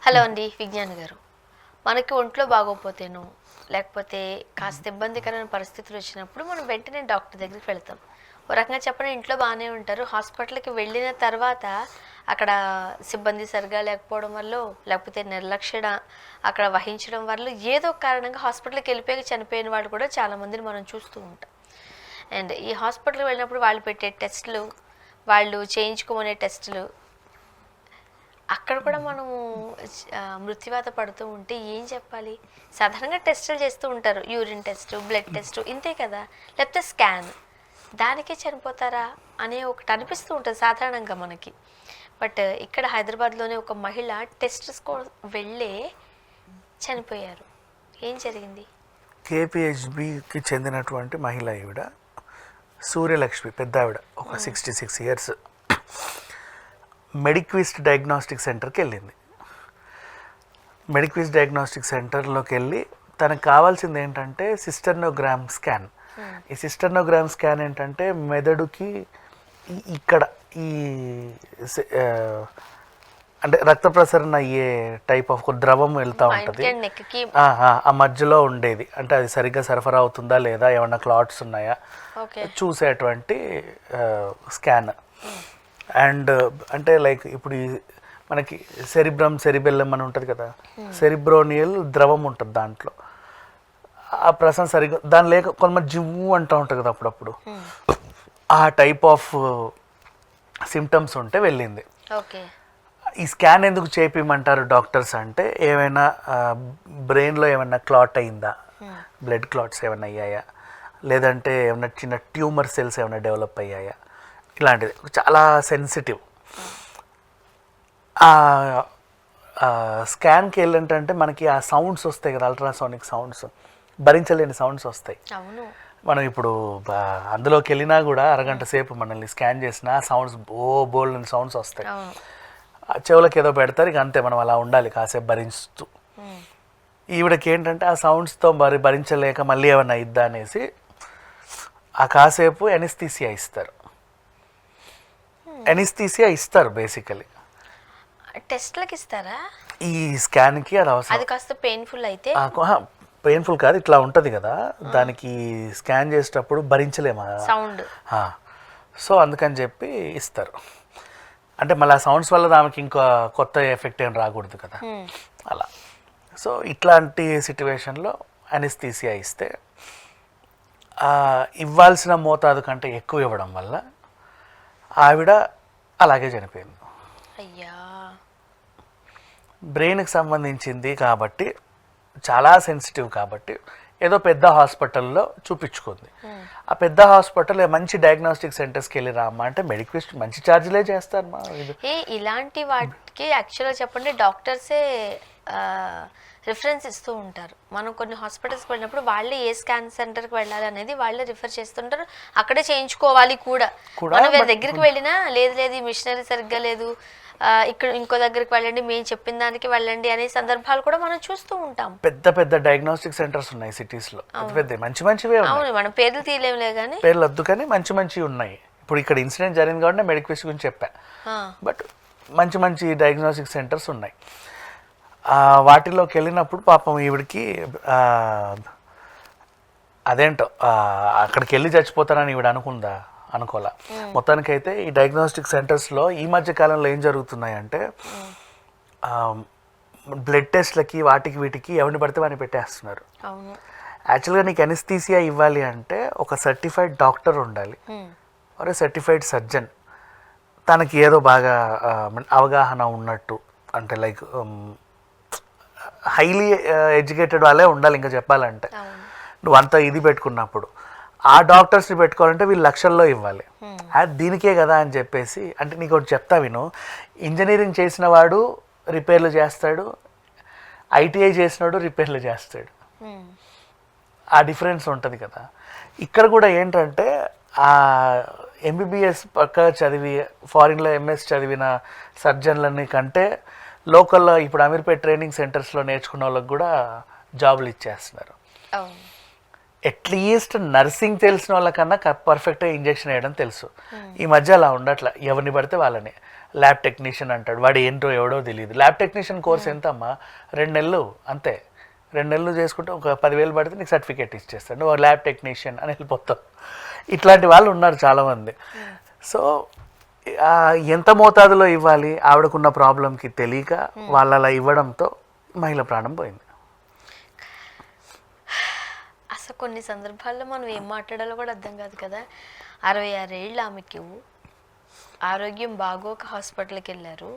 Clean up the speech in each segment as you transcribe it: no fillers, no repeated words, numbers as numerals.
Hello అండి విజ్ఞాన్ గారు. మనకి ఒంట్లో బాగోపోతేను లేకపోతే కాస్త ఇబ్బందికరమైన పరిస్థితులు వచ్చినప్పుడు మనం వెంటనే డాక్టర్ దగ్గరికి వెళ్తాం. ఓ రకంగా చెప్పండి, ఇంట్లో బాగానే ఉంటారు, హాస్పిటల్కి వెళ్ళిన తర్వాత అక్కడ సిబ్బంది సరిగా లేకపోవడం వల్ల లేకపోతే నిర్లక్ష్యం అక్కడ వహించడం వల్ల ఏదో ఒక కారణంగా హాస్పిటల్కి వెళ్ళిపోయి చనిపోయిన వాళ్ళు కూడా చాలామందిని మనం చూస్తూ ఉంటాం. అండ్ ఈ హాస్పిటల్కి వెళ్ళినప్పుడు వాళ్ళు పెట్టే టెస్టులు, వాళ్ళు చేయించుకోమనే టెస్టులు, అక్కడ కూడా మనము మృత్యువాత పడుతూ ఉంటే ఏం చెప్పాలి? సాధారణంగా టెస్టులు చేస్తూ ఉంటారు, యూరిన్ టెస్ట్, బ్లడ్ టెస్ట్, ఇంతే కదా, లేకపోతే స్కాన్. దానికే చనిపోతారా అనే ఒకటి అనిపిస్తూ ఉంటుంది సాధారణంగా మనకి. బట్ ఇక్కడ హైదరాబాద్లోనే ఒక మహిళ టెస్ట్స్కో వెళ్ళే చనిపోయారు. ఏం జరిగింది? కేపీహెచ్బికి చెందినటువంటి మహిళ ఈవిడ సూర్యలక్ష్మి, పెద్ద ఆవిడ, ఒక 66 ఇయర్స్. మెడిక్విస్ట్ డయాగ్నోస్టిక్ సెంటర్కి వెళ్ళింది. మెడిక్విస్ట్ డయాగ్నోస్టిక్ సెంటర్లోకి వెళ్ళి తనకు కావాల్సింది ఏంటంటే సిస్టర్నోగ్రామ్ స్కాన్. ఈ సిస్టర్నోగ్రామ్ స్కాన్ ఏంటంటే మెదడుకి ఇక్కడ ఈ అంటే రక్త ప్రసరణ అయ్యే టైప్ ఆఫ్ ద్రవం వెళ్తూ ఉంటుంది, ఆ మధ్యలో ఉండేది. అంటే అది సరిగ్గా సరఫరా అవుతుందా లేదా, ఏమన్నా క్లాట్స్ ఉన్నాయా చూసేటువంటి స్కాన్. అండ్ అంటే లైక్ ఇప్పుడు మనకి సెరిబెల్లం అని ఉంటుంది కదా, సెరిబ్రోనియల్ ద్రవం ఉంటుంది దాంట్లో. ఆ ప్రసరణ సరిగ్గా దాని లేక కొంతమంది జివ్వు అంటూ ఉంటుంది కదా అప్పుడప్పుడు, ఆ టైప్ ఆఫ్ సిమ్టమ్స్ ఉంటే వెళ్ళింది. ఈ స్కాన్ ఎందుకు చేపిమంటారు డాక్టర్స్ అంటే, ఏమైనా బ్రెయిన్లో ఏమైనా క్లాట్ అయిందా, బ్లడ్ క్లాట్స్ ఏమైనా అయ్యాయా, లేదంటే ఏమైనా చిన్న ట్యూమర్ సెల్స్ ఏమైనా డెవలప్ అయ్యాయా, ఇలాంటిది చాలా సెన్సిటివ్. స్కాన్కి వెళ్ళంటే మనకి ఆ సౌండ్స్ వస్తాయి కదా, అల్ట్రాసోనిక్ సౌండ్స్, భరించలేని సౌండ్స్ వస్తాయి. మనం ఇప్పుడు అందులోకి వెళ్ళినా కూడా అరగంట సేపు మనల్ని స్కాన్ చేసినా సౌండ్స్ బోల్డ్ సౌండ్స్ వస్తాయి. చెవులకు ఏదో పెడతారు, ఇక అంతే, మనం అలా ఉండాలి కాసేపు భరిస్తూ. ఈవిడకి ఏంటంటే ఆ సౌండ్స్తో భరించలేక మళ్ళీ ఏమైనా ఇద్దా అనేసి ఆ కాసేపు ఎనిస్థీసియా ఇస్తారు. ఎనిస్థీసియా ఇస్తారు బేసికలీ. టెస్ట్లకి ఇస్తారా? ఈ స్కాన్కి అది అవసరం. అది కాస్త పెయిన్ఫుల్ అయితే, పెయిన్ఫుల్ కాదు, ఇట్లా ఉంటుంది కదా, దానికి స్కాన్ చేసేటప్పుడు భరించలేము సౌండ్. సో అందుకని చెప్పి ఇస్తారు. అంటే మళ్ళీ ఆ సౌండ్స్ వల్ల దానికి ఇంకా కొత్త ఎఫెక్ట్ ఏం రాకూడదు కదా, అలా. సో ఇట్లాంటి సిట్యువేషన్లో ఎనిస్థీసియా ఇస్తే ఇవ్వాల్సిన మోతాదు కంటే ఎక్కువ ఇవ్వడం వల్ల ఆవిడ అలాగే చనిపోయింది. అయ్యా, బ్రెయిన్కి సంబంధించింది కాబట్టి, చాలా సెన్సిటివ్ కాబట్టి ఏదో పెద్ద హాస్పిటల్లో చూపించుకుంది. ఆ పెద్ద హాస్పిటల్ మంచి డయాగ్నోస్టిక్ సెంటర్స్కి వెళ్ళి రామ్మా అంటే మెడిక్విస్ట్ మంచి ఛార్జీలే చేస్తారు మా. ఇలాంటి వాటికి యాక్చువల్గా చెప్పండి డాక్టర్సే రిఫరెన్స్ ఇస్తూ ఉంటారు. మనం కొన్ని హాస్పిటల్స్కి వెళ్ళినప్పుడు వాళ్ళే ఏ స్కాన్ సెంటర్కి వెళ్ళాలి అనేది వాళ్ళే రిఫర్ చేస్తుంటారు, అక్కడే చేయించుకోవాలి కూడా. మనం వేరే దగ్గరికి వెళ్ళినా లేదు ఈ మిషనరీ సరిగ్గా లేదు, ఇక్కడ ఇంకో దగ్గరికి వెళ్ళండి, మేము చెప్పిన దానికి వెళ్ళండి అనే సందర్భాలు కూడా మనం చూస్తూ ఉంటాం. పెద్ద పెద్ద డయాగ్నోస్టిక్ సెంటర్స్ ఉన్నాయి సిటీస్లో, పెద్ద మంచివే. అవును, మనం పేర్లు తీయలేములే కానీ, పేర్లు వద్దు కానీ మంచివి ఉన్నాయి. ఇప్పుడు ఇక్కడ ఇన్సిడెంట్ జరిగింది కాబట్టి మెడిక్విస్ట్ గురించి చెప్పా, బట్ మంచి డయాగ్నోస్టిక్ సెంటర్స్ ఉన్నాయి. వాటిలోకి వెళ్ళినప్పుడు పాపం ఈవిడికి అదేంటో అక్కడికి వెళ్ళి చచ్చిపోతానని ఈవిడ అనుకోలే. మొత్తానికైతే ఈ డయాగ్నోస్టిక్ సెంటర్స్లో ఈ మధ్య కాలంలో ఏం జరుగుతున్నాయంటే, బ్లడ్ టెస్ట్లకి వీటికి ఎవరిని పడితే వాడిని పెట్టేస్తున్నారు. యాక్చువల్గా నీకు ఎనిస్థీసియా ఇవ్వాలి అంటే ఒక సర్టిఫైడ్ డాక్టర్ ఉండాలి, ఒక సర్టిఫైడ్ సర్జన్, తనకి ఏదో బాగా అవగాహన ఉన్నట్టు, అంటే లైక్ హైలీ ఎడ్యుకేటెడ్ వాళ్ళే ఉండాలి. ఇంకా చెప్పాలంటే నువ్వు అంతా ఇది పెట్టుకున్నప్పుడు ఆ డాక్టర్స్ని పెట్టుకోవాలంటే వీళ్ళు లక్షల్లో ఇవ్వాలి. దీనికే కదా అని చెప్పేసి, అంటే నీకు ఒకటి చెప్తా విను, ఇంజనీరింగ్ చేసిన వాడు రిపేర్లు చేస్తాడు, ఐటీఐ చేసినాడు రిపేర్లు చేస్తాడు, ఆ డిఫరెన్స్ ఉంటుంది కదా. ఇక్కడ కూడా ఏంటంటే ఆ ఎంబీబీఎస్ పక్క చదివి ఫారిన్లో ఎంఎస్ చదివిన సర్జన్లని కంటే లోకల్లో ఇప్పుడు అమీర్పేట్ ట్రైనింగ్ సెంటర్స్లో నేర్చుకున్న వాళ్ళకి కూడా జాబులు ఇచ్చేస్తున్నారు. అట్లీస్ట్ నర్సింగ్ తెలిసిన వాళ్ళకన్నా పర్ఫెక్ట్గా ఇంజెక్షన్ వేయడం తెలుసు. ఈ మధ్య అలా ఉండట్లా, ఎవరిని పడితే వాళ్ళని. ల్యాబ్ టెక్నీషియన్ అంటాడు, వాడు ఏంటో ఎవడో తెలియదు. ల్యాబ్ టెక్నీషియన్ కోర్స్ ఎంత అమ్మా, 2 నెలలు అంతే. 2 నెలలు చేసుకుంటే ఒక 10,000 పడితే నీకు సర్టిఫికేట్ ఇచ్చేస్తాడు, నువ్వు ల్యాబ్ టెక్నీషియన్ అని వెళ్ళిపోతావు. ఇట్లాంటి వాళ్ళు ఉన్నారు చాలామంది. సో ఎంత మోతాదులో ఇవ్వాలి ఆవిడకున్న ప్రాబ్లంకి తెలియక వాళ్ళు అలా ఇవ్వడంతో మహిళ ప్రాణం పోయింది. అసలు కొన్ని సందర్భాల్లో మనం ఏం మాట్లాడాలో కూడా అర్థం కాదు కదా. 66 ఏళ్ళు ఆమెకి ఆరోగ్యం బాగోక హాస్పిటల్కి వెళ్ళారు.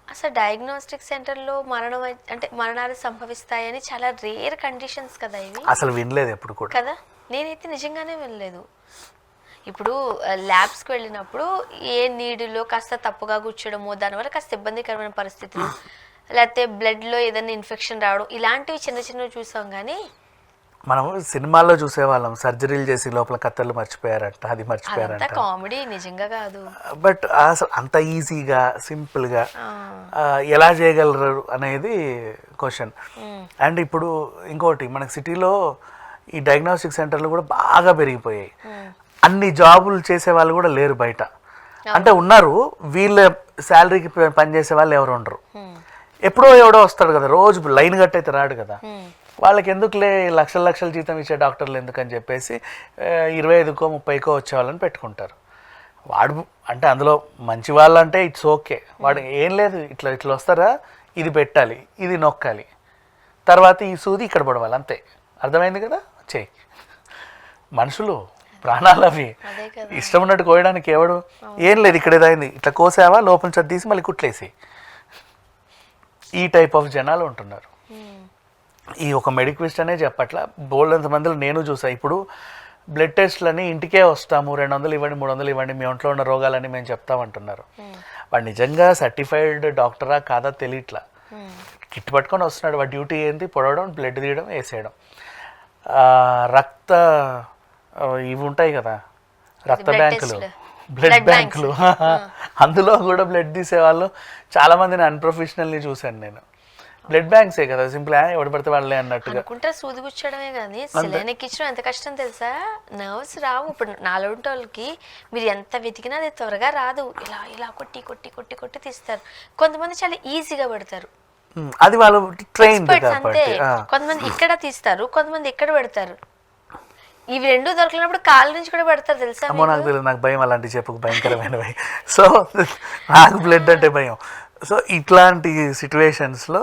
అసలు డయాగ్నోస్టిక్ సెంటర్లో మరణాలు సంభవిస్తాయని చాలా రేర్ కండిషన్స్ కదా ఇవి. అసలు వినలేదు ఎప్పుడు కూడా కదా, నేనైతే నిజంగానే వినలేదు. ఇప్పుడు ల్యాబ్స్కి వెళ్ళినప్పుడు ఏ నీడిలో కాస్త తప్పుగా కూర్చోడము, దానివల్ల కాస్త ఇబ్బందికరమైన పరిస్థితులు, లేకపోతే బ్లడ్లో ఏదైనా ఇన్ఫెక్షన్ రావడం, ఇలాంటివి చిన్నవి చూసాం. కానీ మనం సినిమాల్లో చూసేవాళ్ళం, సర్జరీలు చేసి లోపల కత్తర్లు మర్చిపోయారంట, అది మర్చిపోయారంట. కామెడీ, నిజంగా కాదు. బట్ అసలు అంత ఈజీగా సింపుల్గా ఎలా చేయగలరు అనేది క్వశ్చన్. అండ్ ఇప్పుడు ఇంకోటి, మనకి సిటీలో ఈ డయాగ్నోస్టిక్ సెంటర్లు కూడా బాగా పెరిగిపోయాయి. అన్ని జాబులు చేసే వాళ్ళు కూడా లేరు బయట. అంటే ఉన్నారు, వీళ్ళ శాలరీకి పనిచేసే వాళ్ళు ఎవరు ఉండరు. ఎప్పుడో ఎవడో వస్తాడు కదా, రోజు లైన్ కట్టయితే రాడు కదా. వాళ్ళకి ఎందుకులే లక్షల జీతం ఇచ్చే డాక్టర్లు ఎందుకని చెప్పేసి 25కో 30కో వచ్చే వాళ్ళని పెట్టుకుంటారు. వాడు అంటే అందులో మంచి వాళ్ళు అంటే ఇట్స్ ఓకే, వాడు ఏం లేదు, ఇట్లా వస్తారా, ఇది పెట్టాలి, ఇది నొక్కాలి, తర్వాత ఈ సూది ఇక్కడ పడవాలి, అంతే. అర్థమైంది కదా, చెయ్యి. మనుషులు ప్రాణాలు అవి, ఇష్టం ఉన్నట్టు కోయడానికి ఎవడు, ఏం లేదు ఇక్కడ ఏదైంది ఇట్లా కోసావా, లోపల చద్దీసి మళ్ళీ కుట్లేసి, ఈ టైప్ ఆఫ్ జనాలు ఉంటున్నారు. ఈ ఒక మెడిక్విస్ట్ అనే చెప్పట్లా, బోల్డంత మందిలో నేను చూసా. ఇప్పుడు బ్లడ్ టెస్ట్లని ఇంటికే వస్తాము, 200 ఇవ్వండి 300 ఇవ్వండి, మీ ఒంట్లో ఉన్న రోగాలని మేము చెప్తామంటున్నారు. వాడు నిజంగా సర్టిఫైడ్ డాక్టరా కాదా తెలియట్లా. కిట్ పట్టుకొని వస్తున్నాడు, వాడి డ్యూటీ ఏంటి, పొడవడం, బ్లడ్ తీయడం, వేసేయడం. రక్త ఇవి ఉంటాయి కదా, రక్త బ్యాంకులు, బ్లడ్ బ్యాంకులు, అందులో కూడా బ్లడ్ తీసేవాళ్ళు చాలామందిని అన్ప్రొఫెషనల్ని చూశాను నేను. బ్లడ్ బ్యాంక్సే కదా, సింపుల్ ఎవడు పడితే వాళ్ళే అన్నట్టుగా అనుకుంటే సూది కూర్చోడమే. కానీ సెలైన్ ఎక్కించడం ఎంత కష్టం తెలుసా. నర్వ్స్ రావు. ఇప్పుడు నాలుగు వాళ్ళకి మీరు ఎంత వెతికినా అది త్వరగా రాదు. ఇలా ఇలా కొట్టి కొట్టి కొట్టి కొట్టి తీస్తారు. కొంతమంది చాలా ఈజీగా పెడతారు, అది వాళ్ళు ట్రైన్ అంతే. కొంతమంది ఇక్కడ తీస్తారు, కొంతమంది ఇక్కడ పెడతారు. ఇవి రెండు దొరకలేనప్పుడు కాళ్ళ నుంచి కూడా పెడతారు తెలుసా. నాకు తెలియదు, నాకు భయం అలాంటి చెప్పుకు, భయంకరమైనవి. సో నాకు బ్లడ్ అంటే భయం. సో ఇట్లాంటి సిచ్యువేషన్స్లో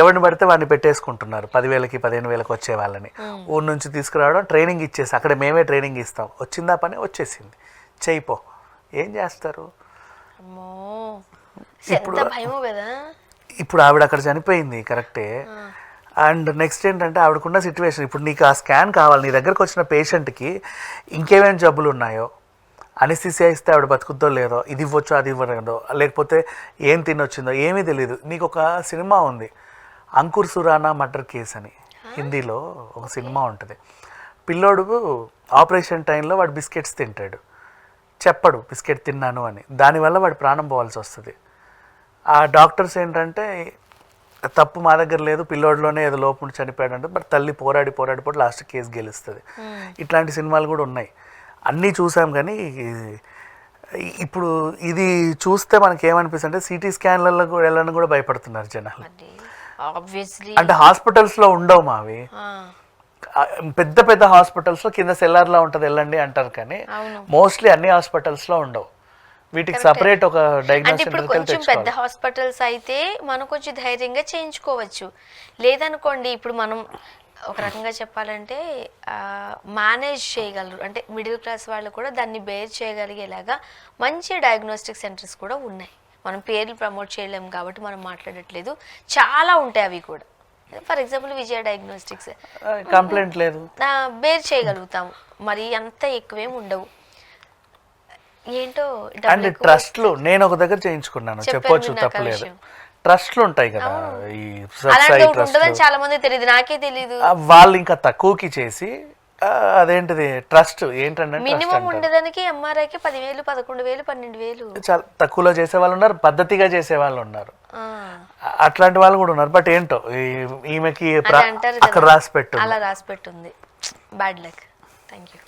ఎవరిని పడితే వాడిని పెట్టేసుకుంటున్నారు. 10,000కి 15,000కి వచ్చే వాళ్ళని ఊరి నుంచి తీసుకురావడం, ట్రైనింగ్ ఇచ్చేసి, అక్కడ మేమే ట్రైనింగ్ ఇస్తాం, వచ్చిందా పని వచ్చేసింది, చేయిపో, ఏం చేస్తారు. ఇప్పుడు ఆవిడ అక్కడ చనిపోయింది కరెక్టే. అండ్ నెక్స్ట్ ఏంటంటే ఆవిడకున్న సిచ్యువేషన్, ఇప్పుడు నీకు ఆ స్కాన్ కావాలి, నీ దగ్గరకు వచ్చిన పేషెంట్కి ఇంకేమేమి జబ్బులు ఉన్నాయో, అనెస్థీసియా ఇస్తే ఆవిడ బతుకుద్దో లేదో, ఇది ఇవ్వచ్చో అది ఇవ్వలేదో, లేకపోతే ఏం తినొచ్చిందో ఏమీ తెలియదు. నీకు ఒక సినిమా ఉంది, అంకుర్ సురానా మర్డర్ కేస్ అని, హిందీలో ఒక సినిమా ఉంటుంది. పిల్లోడు ఆపరేషన్ టైంలో వాడు బిస్కెట్స్ తింటాడు, చెప్పడు బిస్కెట్ తిన్నాను అని, దానివల్ల వాడు ప్రాణం పోవాల్సి వస్తుంది. ఆ డాక్టర్స్ ఏంటంటే తప్పు మా దగ్గర లేదు, పిల్లోడిలోనే ఏదో లోపం చనిపోయాడు అంటే, బట్ తల్లి పోరాడి లాస్ట్ కేసు గెలుస్తుంది. ఇట్లాంటి సినిమాలు కూడా ఉన్నాయి, అన్నీ చూసాం. కానీ ఇప్పుడు ఇది చూస్తే మనకి ఏమనిపిస్తుంది అంటే సిటీ స్కాన్లలో కూడా వెళ్ళడానికి కూడా భయపడుతున్నారు జనాలు. అంటే హాస్పిటల్స్లో ఉండవు మావి, పెద్ద పెద్ద హాస్పిటల్స్లో కింద సెల్లార్లో ఉంటుంది వెళ్ళండి అంటారు, కానీ మోస్ట్లీ అన్ని హాస్పిటల్స్లో ఉండవు. వీటికి సపరేట్ ఒక డయాగ్నోస్టిక్ ఇప్పుడు కొంచెం పెద్ద హాస్పిటల్స్ అయితే మనం కొంచెం ధైర్యంగా చేయించుకోవచ్చు. లేదనుకోండి, ఇప్పుడు మనం ఒక రకంగా చెప్పాలంటే మేనేజ్ చేయగలరు, అంటే మిడిల్ క్లాస్ వాళ్ళు కూడా దాన్ని బేర్ చేయగలిగేలాగా మంచి డయాగ్నోస్టిక్ సెంటర్స్ కూడా ఉన్నాయి. మనం పేర్లు ప్రమోట్ చేయలేము కాబట్టి మనం మాట్లాడట్లేదు, చాలా ఉంటాయి అవి కూడా. For example Vijaya diagnostics, complaint లేదు, బేర్ చేయగలుగుతాము, మరి అంత ఎక్కువేం ఉండవు. ఏంటో అండ్ ట్రస్ట్లు, నేను ఒక దగ్గర చేయించుకున్నాను, చెప్పొచ్చు తప్పలేదు. ట్రస్ట్లు ఉంటాయి కదా, ఈ చాలా మంది తెలియదు, నాకే తెలియదు. వాళ్ళు ఇంకా తక్కువకి చేసి, అదేంటిది ట్రస్ట్ ఏంటంటే మినిమం ఉండేదానికి ఎంఆర్ఐకి 10,000, 11,000, 12,000 చాలా తక్కువలో చేసే వాళ్ళు ఉన్నారు, పద్ధతిగా చేసే వాళ్ళు ఉన్నారు, అట్లాంటి వాళ్ళు కూడా ఉన్నారు. బట్ ఏంటో ఈమెకి అక్కడ రాసి పెట్టు, అలా రాసి పెట్టుంది. Bad luck. Thank you.